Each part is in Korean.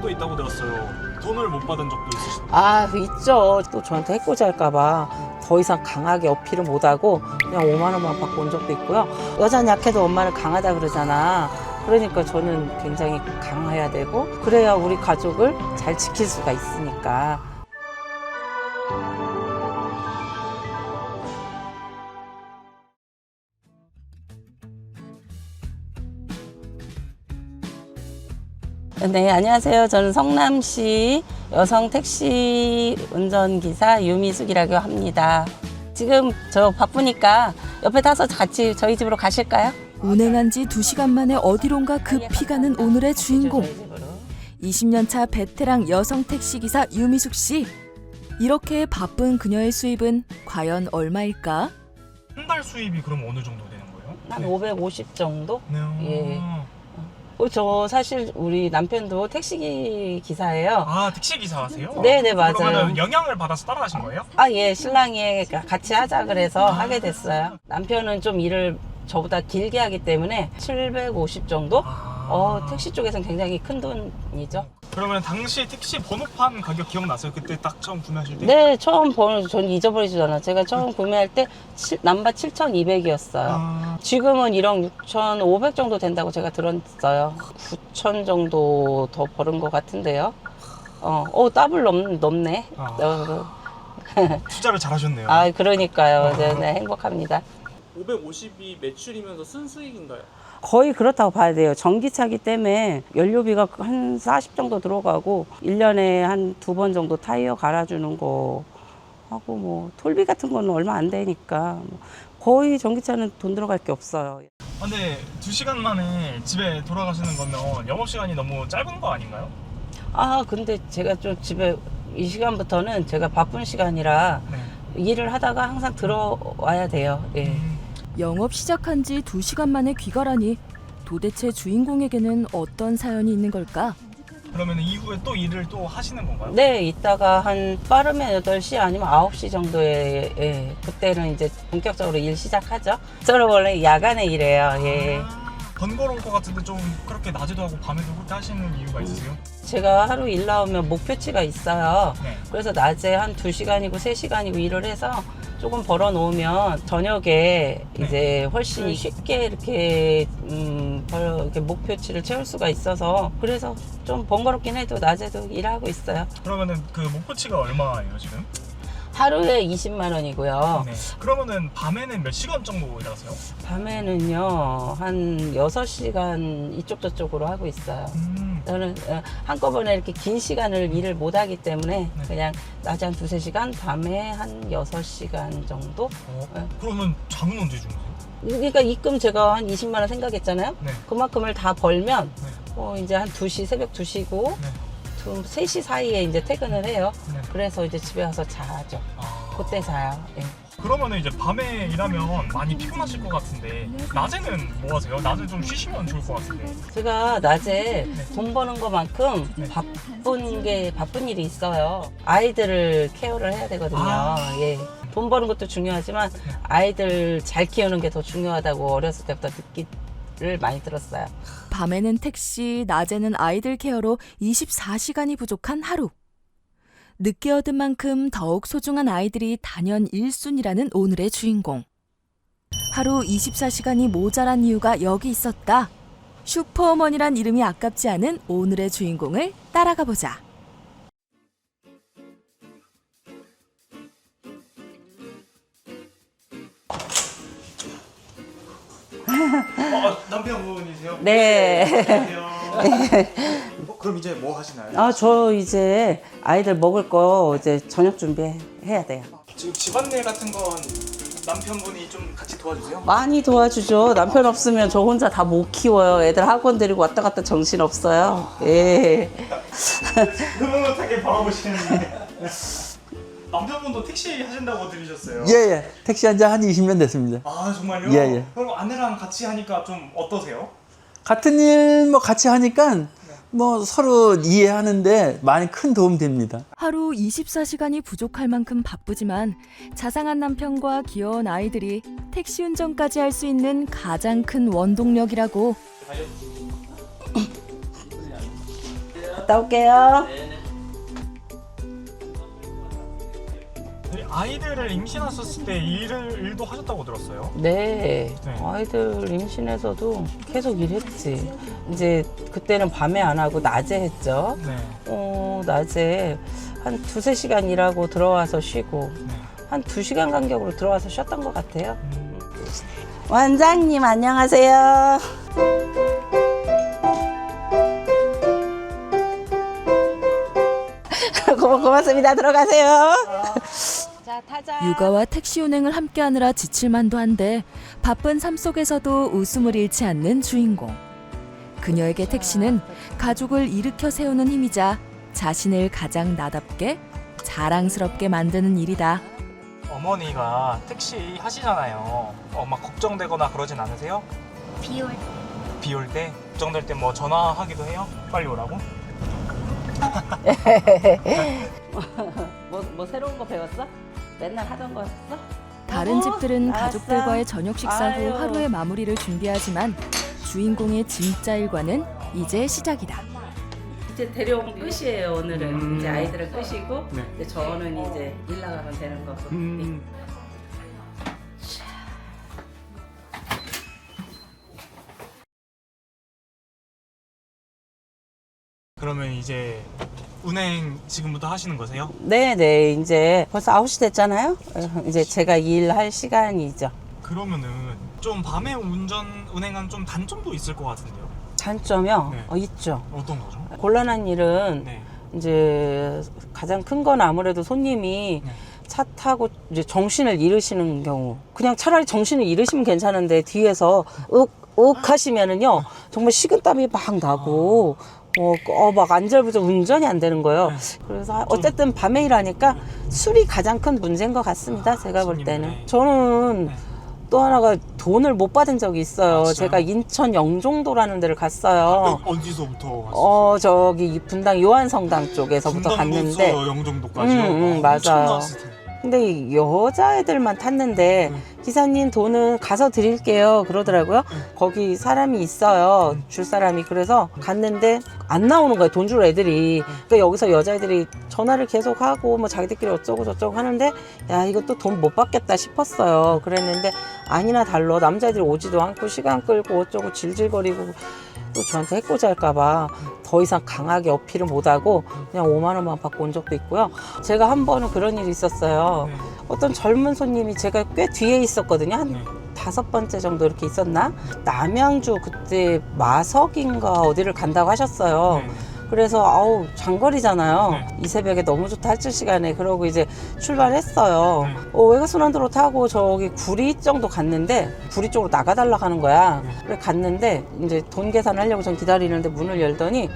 적도 있다고 들었어요. 돈을 못 받은 적도 있으시죠? 아, 있죠. 또 저한테 해코지 할까봐 더 이상 강하게 어필을 못하고 그냥 5만 원만 받고 온 적도 있고요. 여자는 약해도 엄마는 강하다 그러잖아. 그러니까 저는 굉장히 강해야 되고 그래야 우리 가족을 잘 지킬 수가 있으니까. 네, 안녕하세요. 저는 성남시 여성 택시 운전기사 유미숙이라고 합니다. 지금 저 바쁘니까 옆에 타서 같이 저희 집으로 가실까요? 운행한 지 2시간 만에 어디론가 급히 가는 오늘의 주인공. 20년 차 베테랑 여성 택시기사 유미숙 씨. 이렇게 바쁜 그녀의 수입은 과연 얼마일까? 한 달 수입이 그럼 어느 정도 되는 거예요? 한 550 정도? 네. 예. 저 사실 우리 남편도 택시 기사예요. 아, 택시 기사 하세요? 네네, 맞아요. 그러면 영향을 받아서 따라가신 거예요? 아, 예, 신랑이 같이 하자 그래서 하게 됐어요. 남편은 좀 일을 저보다 길게 하기 때문에 750 정도? 택시 쪽에서는 굉장히 큰 돈이죠. 그러면 당시 택시 번호판 가격 기억나세요? 그때 딱 처음 구매하실 때? 네, 처음 번호 전 잊어버리지도 않아요. 제가 처음 구매할 때 남바 7,200이었어요. 지금은 1억 6,500 정도 된다고 제가 들었어요. 9천 정도 더 버는 것 같은데요. 더블 넘네. 투자를 잘하셨네요. 아, 그러니까요. 네, 행복합니다. 550이 매출이면서 순수익인가요? 거의 그렇다고 봐야 돼요. 전기차기 때문에 연료비가 한 40 정도 들어가고 1년에 한 2번 정도 타이어 갈아주는 거 하고 뭐 톨비 같은 거는 얼마 안 되니까 거의 전기차는 돈 들어갈 게 없어요. 근데 2시간 만에 집에 돌아가시는 거면 영업시간이 너무 짧은 거 아닌가요? 아, 근데 제가 좀 집에 이 시간부터는 제가 바쁜 시간이라 네. 일을 하다가 항상 들어와야 돼요. 예. 영업 시작한 지 2시간 만에 귀가라니 도대체 주인공에게는 어떤 사연이 있는 걸까? 그러면 이후에 또 일을 또 하시는 건가요? 네, 이따가 한 빠르면 8시 아니면 9시 정도에, 예, 그때는 이제 본격적으로 일 시작하죠. 저는 원래 야간에 일해요. 예. 번거로울 것 같은데 좀 그렇게 낮에도 하고 밤에도 그렇게 하시는 이유가 있으세요? 제가 하루 일 나오면 목표치가 있어요. 네. 그래서 낮에 한 2시간이고 3시간이고 일을 해서 조금 벌어 놓으면 저녁에 이제 훨씬 쉽게 이렇게 이렇게 목표치를 채울 수가 있어서 그래서 좀 번거롭긴 해도 낮에도 일하고 있어요. 그러면은 그 목표치가 얼마예요 지금? 하루에 20만 원이고요. 네. 그러면은 밤에는 몇 시간 정도 일하세요? 밤에는요 한 6시간 이쪽 저쪽으로 하고 있어요. 저는 한꺼번에 이렇게 긴 시간을 일을 못 하기 때문에 그냥 낮에 한 2-3시간, 밤에 한 6시간 정도? 그러면 잠은 언제 주무세요? 그러니까 입금 제가 한 20만 원 생각했잖아요. 네. 그만큼을 다 벌면 네. 이제 한 2시, 새벽 2시고 네. 3시 사이에 이제 퇴근을 해요. 네. 그래서 이제 집에 와서 자죠. 그때 자요. 예. 그러면은 이제 밤에 일하면 많이 피곤하실 것 같은데 낮에는 뭐 하세요? 낮에 좀 쉬시면 좋을 것 같은데. 제가 낮에 돈 버는 것만큼 바쁜 일이 있어요. 아이들을 케어를 해야 되거든요. 예. 돈 버는 것도 중요하지만 아이들 잘 키우는 게 더 중요하다고 어렸을 때부터 듣기를 많이 들었어요. 밤에는 택시, 낮에는 아이들 케어로 24시간이 부족한 하루. 늦게 얻은 만큼 더욱 소중한 아이들이 단연 1순위라는 오늘의 주인공. 하루 24시간이 모자란 이유가 여기 있었다. 슈퍼어머니란 이름이 아깝지 않은 오늘의 주인공을 따라가 보자. 남편분이세요? 네. 안녕하세요. 그럼 이제 뭐 하시나요? 아, 저 이제 아이들 먹을 거 이제 저녁 준비해야 돼요. 지금 집안일 같은 건 남편분이 좀 같이 도와주세요? 많이 도와주죠. 남편 없으면 저 혼자 다 못 키워요. 애들 학원 데리고 왔다 갔다 정신 없어요. 예. 흐뭇하게 바라보시는데 남편분도 택시 하신다고 들으셨어요? 예. 택시 한 지 한 20년 됐습니다. 아 정말요? 예. 그럼 아내랑 같이 하니까 좀 어떠세요? 같은 일 뭐 같이 하니까 뭐 서로 이해하는데 많이 큰 도움 됩니다. 하루 24시간이 부족할 만큼 바쁘지만 자상한 남편과 귀여운 아이들이 택시 운전까지 할 수 있는 가장 큰 원동력이라고. 갔다 올게요. 아이들을 임신하셨을 때 일도 하셨다고 들었어요. 네. 네. 아이들 임신해서도 계속 일했지. 이제 그때는 밤에 안 하고 낮에 했죠. 네. 낮에 한 2-3시간 일하고 들어와서 쉬고 네. 한 2시간 간격으로 들어와서 쉬었던 것 같아요. 원장님 안녕하세요. 고맙습니다. 들어가세요. 자, 타자. 육아와 택시 운행을 함께하느라 지칠만도 한데 바쁜 삶 속에서도 웃음을 잃지 않는 주인공. 그녀에게 택시는 가족을 일으켜 세우는 힘이자 자신을 가장 나답게 자랑스럽게 만드는 일이다. 어머니가 택시 하시잖아요. 막 걱정되거나 그러진 않으세요? 비 올 때? 걱정될 때 뭐 전화하기도 해요? 빨리 오라고? 뭐 새로운 거 배웠어? 맨날 하던 거 했어? 다른 집들은 나왔어. 가족들과의 저녁 식사 후 아유. 하루의 마무리를 준비하지만 주인공의 진짜 일과는 이제 시작이다. 이제 데려온 끝이에요. 오늘은 이제 아이들은 끝이고 네. 이제 저는 이제 일 나가면 되는 거고. 그러면 이제 운행 지금부터 하시는 거세요? 네네, 이제 벌써 9시 됐잖아요. 이제 제가 일할 시간이죠. 그러면은 좀 밤에 운행은 좀 단점도 있을 것 같은데요. 단점이요? 네. 있죠. 어떤 거죠? 곤란한 일은 네. 이제 가장 큰 건 아무래도 손님이 네. 차 타고 이제 정신을 잃으시는 경우. 그냥 차라리 정신을 잃으시면 괜찮은데 뒤에서 윽 하시면은요 정말 식은땀이 막 나고 막 안절부절 운전이 안 되는 거예요. 그래서 어쨌든 밤에 일하니까 술이 가장 큰 문제인 것 같습니다. 제가 볼 때는. 손님들의. 저는 네. 또 하나가 돈을 못 받은 적이 있어요. 아, 진짜요? 제가 인천 영종도라는 데를 갔어요. 어디서부터 왔어요? 저기 분당 요한성당 쪽에서부터 갔는데 영종도까지요? 맞아요. 근데 여자애들만 탔는데 기사님 돈은 가서 드릴게요 그러더라고요. 거기 사람이 있어요, 줄 사람이. 그래서 갔는데 안 나오는 거예요, 돈 줄 애들이. 그러니까 여기서 여자애들이 전화를 계속 하고 뭐 자기들끼리 어쩌고 저쩌고 하는데 야 이거 또 돈 못 받겠다 싶었어요. 그랬는데 아니나 달러 남자애들이 오지도 않고 시간 끌고 어쩌고 질질거리고 또 저한테 해코지 할까봐 더 이상 강하게 어필을 못하고 그냥 5만 원만 받고 온 적도 있고요. 제가 한 번은 그런 일이 있었어요. 네. 어떤 젊은 손님이 제가 꽤 뒤에 있었거든요. 한 네. 5번째 정도 이렇게 있었나? 남양주 그때 마석인가 어디를 간다고 하셨어요. 네. 그래서 아우 장거리잖아요. 네. 이 새벽에 너무 좋다 할줄 시간에. 그러고 이제 출발했어요. 네. 외곽순환도로 타고 저기 구리 정도 갔는데 구리 쪽으로 나가달라고 하는 거야. 네. 그래 갔는데 이제 돈 계산하려고 전 기다리는데 문을 열더니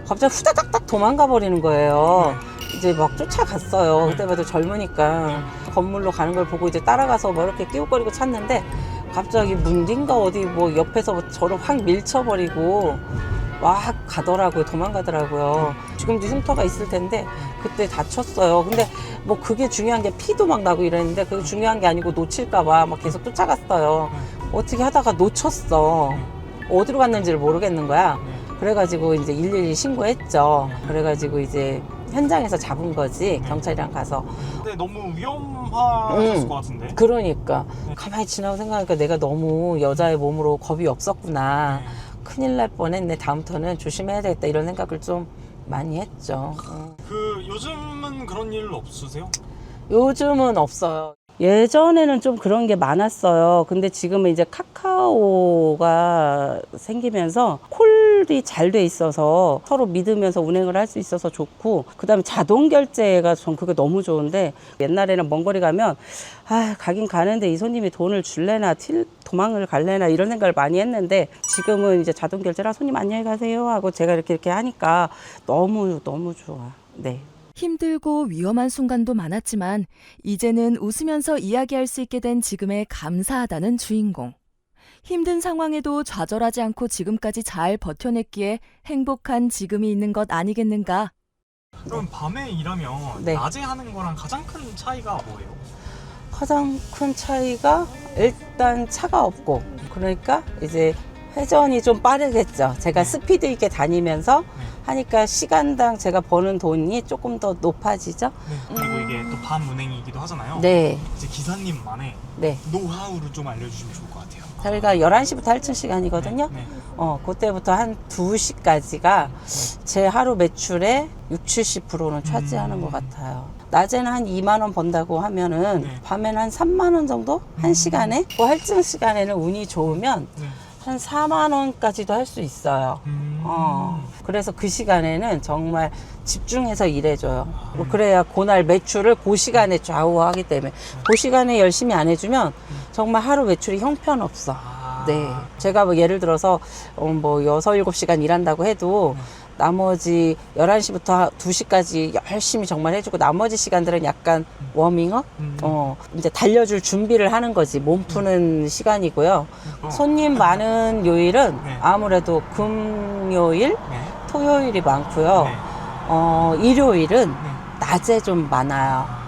갑자기 후다닥닥 도망가 버리는 거예요. 이제 막 쫓아갔어요. 네. 그때 봐도 젊으니까 건물로 가는 걸 보고 이제 따라가서 뭐 이렇게 끼우거리고 찾는데 갑자기 문딘가 어디 뭐 옆에서 저를 확 밀쳐버리고 막 가더라고요. 도망가더라고요. 지금도 흉터가 있을 텐데 그때 다쳤어요. 근데 뭐 그게 중요한 게 피도 막 나고 이랬는데 그게 중요한 게 아니고 놓칠까봐 막 계속 쫓아갔어요. 어떻게 하다가 놓쳤어. 어디로 갔는지를 모르겠는 거야. 그래가지고 이제 112 신고했죠. 그래가지고 이제 현장에서 잡은 거지, 경찰이랑 가서. 근데 너무 위험하셨을 것 같은데. 그러니까 가만히 지나고 생각하니까 내가 너무 여자의 몸으로 겁이 없었구나. 큰일 날 뻔했네. 다음부터는 조심해야 되겠다 이런 생각을 좀 많이 했죠. 그 요즘은 그런 일 없으세요? 요즘은 없어요. 예전에는 좀 그런 게 많았어요. 근데 지금은 이제 카카오가 생기면서 콜이 잘 돼 있어서 서로 믿으면서 운행을 할 수 있어서 좋고, 그 다음에 자동 결제가 전 그게 너무 좋은데, 옛날에는 먼 거리 가면 가긴 가는데 이 손님이 돈을 줄래나 도망을 갈래나 이런 생각을 많이 했는데, 지금은 이제 자동 결제라 손님 안녕히 가세요 하고 제가 이렇게 하니까 너무 좋아. 네. 힘들고 위험한 순간도 많았지만 이제는 웃으면서 이야기할 수 있게 된 지금에 감사하다는 주인공. 힘든 상황에도 좌절하지 않고 지금까지 잘 버텨냈기에 행복한 지금이 있는 것 아니겠는가? 그럼 밤에 일하면 네. 낮에 하는 거랑 가장 큰 차이가 뭐예요? 가장 큰 차이가 일단 차가 없고, 그러니까 이제 회전이 좀 빠르겠죠. 제가 네. 스피드 있게 다니면서 네. 하니까 시간당 제가 버는 돈이 조금 더 높아지죠. 네. 그리고 이게 또 반운행이기도 하잖아요. 네, 이제 기사님만의 네. 노하우를 좀 알려주시면 좋을 것 같아요. 저희가 11시부터 할증 시간이거든요. 네. 그때부터 한 2시까지가 제 하루 매출의 60~70%는 차지하는 것 같아요. 낮에는 한 2만 원 번다고 하면은 네. 밤에는 한 3만 원 정도? 한 시간에? 그 할증 시간에는 운이 좋으면 네. 한 4만 원까지도 할 수 있어요. 그래서 그 시간에는 정말 집중해서 일해줘요. 그래야 그날 매출을 그 시간에 좌우하기 때문에 그 시간에 열심히 안 해주면 정말 하루 매출이 형편없어. 네. 제가 뭐 예를 들어서 뭐 6~7시간 일한다고 해도 나머지 11시부터 2시까지 열심히 정말 해주고 나머지 시간들은 약간 워밍업? 이제 달려줄 준비를 하는 거지. 몸 푸는 시간이고요. 손님 많은 요일은 네. 아무래도 금요일, 네. 토요일이 많고요. 네. 일요일은 네. 낮에 좀 많아요.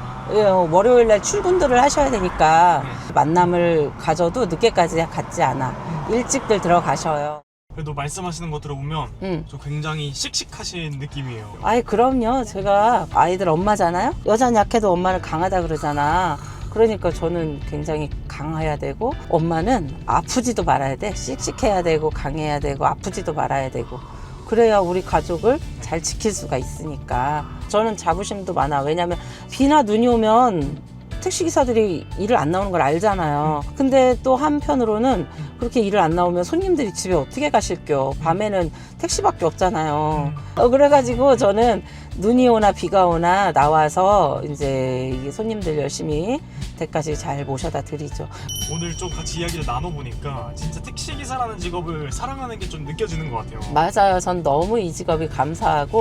월요일 날 출근들을 하셔야 되니까 만남을 가져도 늦게까지 갖지 않아. 일찍들 들어가셔요. 그래도 말씀하시는 거 들어보면 좀 굉장히 씩씩하신 느낌이에요. 아이, 그럼요. 제가 아이들 엄마잖아요. 여자는 약해도 엄마는 강하다 그러잖아. 그러니까 저는 굉장히 강해야 되고, 엄마는 아프지도 말아야 돼. 씩씩해야 되고, 강해야 되고, 아프지도 말아야 되고. 그래야 우리 가족을 잘 지킬 수가 있으니까. 저는 자부심도 많아. 왜냐면 비나 눈이 오면 택시기사들이 일을 안 나오는 걸 알잖아요. 근데 또 한편으로는 그렇게 일을 안 나오면 손님들이 집에 어떻게 가실겨. 밤에는 택시밖에 없잖아요. 그래가지고 저는 눈이 오나 비가 오나 나와서 이제 이 손님들 열심히 댁까지 잘 모셔다 드리죠. 오늘 좀 같이 이야기를 나눠보니까 진짜 택시기사라는 직업을 사랑하는 게 좀 느껴지는 것 같아요. 맞아요. 전 너무 이 직업이 감사하고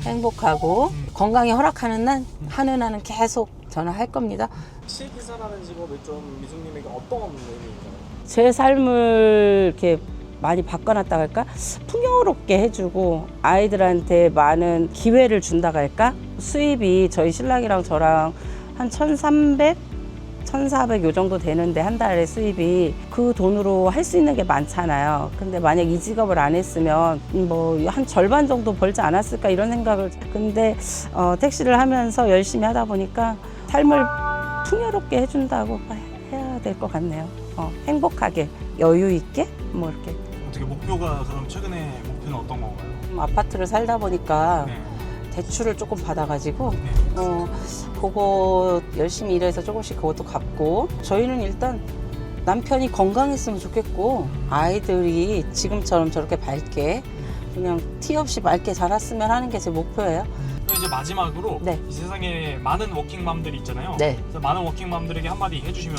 행복하고 건강이 허락하는 날, 하는 한은 계속 저는 할 겁니다. 택시기사라는 직업이 좀 미숙님에게 어떤 의미인가요? 제 삶을 이렇게 많이 바꿔놨다 할까? 풍요롭게 해주고 아이들한테 많은 기회를 준다 할까? 수입이 저희 신랑이랑 저랑 한 1,300, 1,400 요 정도 되는데 한 달에 수입이 그 돈으로 할 수 있는 게 많잖아요. 근데 만약 이 직업을 안 했으면 뭐 한 절반 정도 벌지 않았을까 이런 생각을. 근데 택시를 하면서 열심히 하다 보니까 삶을 풍요롭게 해준다고 해야 될 것 같네요. 행복하게, 여유 있게 뭐 이렇게. 어떻게 목표가 그럼 최근에 목표는 어떤 건가요? 아파트를 살다 보니까 네. 대출을 조금 받아가지고 네. 그거 열심히 일해서 조금씩 그것도 갚고, 저희는 일단 남편이 건강했으면 좋겠고 아이들이 지금처럼 저렇게 밝게 그냥 티 없이 맑게 자랐으면 하는 게 제 목표예요. 그럼 이제 마지막으로 네. 이 세상에 많은 워킹맘들이 있잖아요. 네. 그래서 많은 워킹맘들에게 한마디 해주시면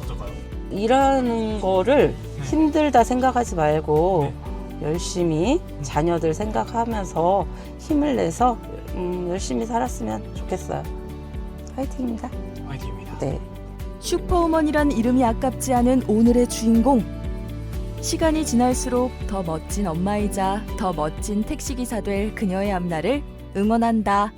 어떨까요? 일하는 거를 네. 힘들다 생각하지 말고 네. 열심히 자녀들 생각하면서 힘을 내서 열심히 살았으면 좋겠어요. 화이팅입니다. 화이팅입니다. 네. 슈퍼우먼이란 이름이 아깝지 않은 오늘의 주인공. 시간이 지날수록 더 멋진 엄마이자 더 멋진 택시기사 될 그녀의 앞날을 응원한다.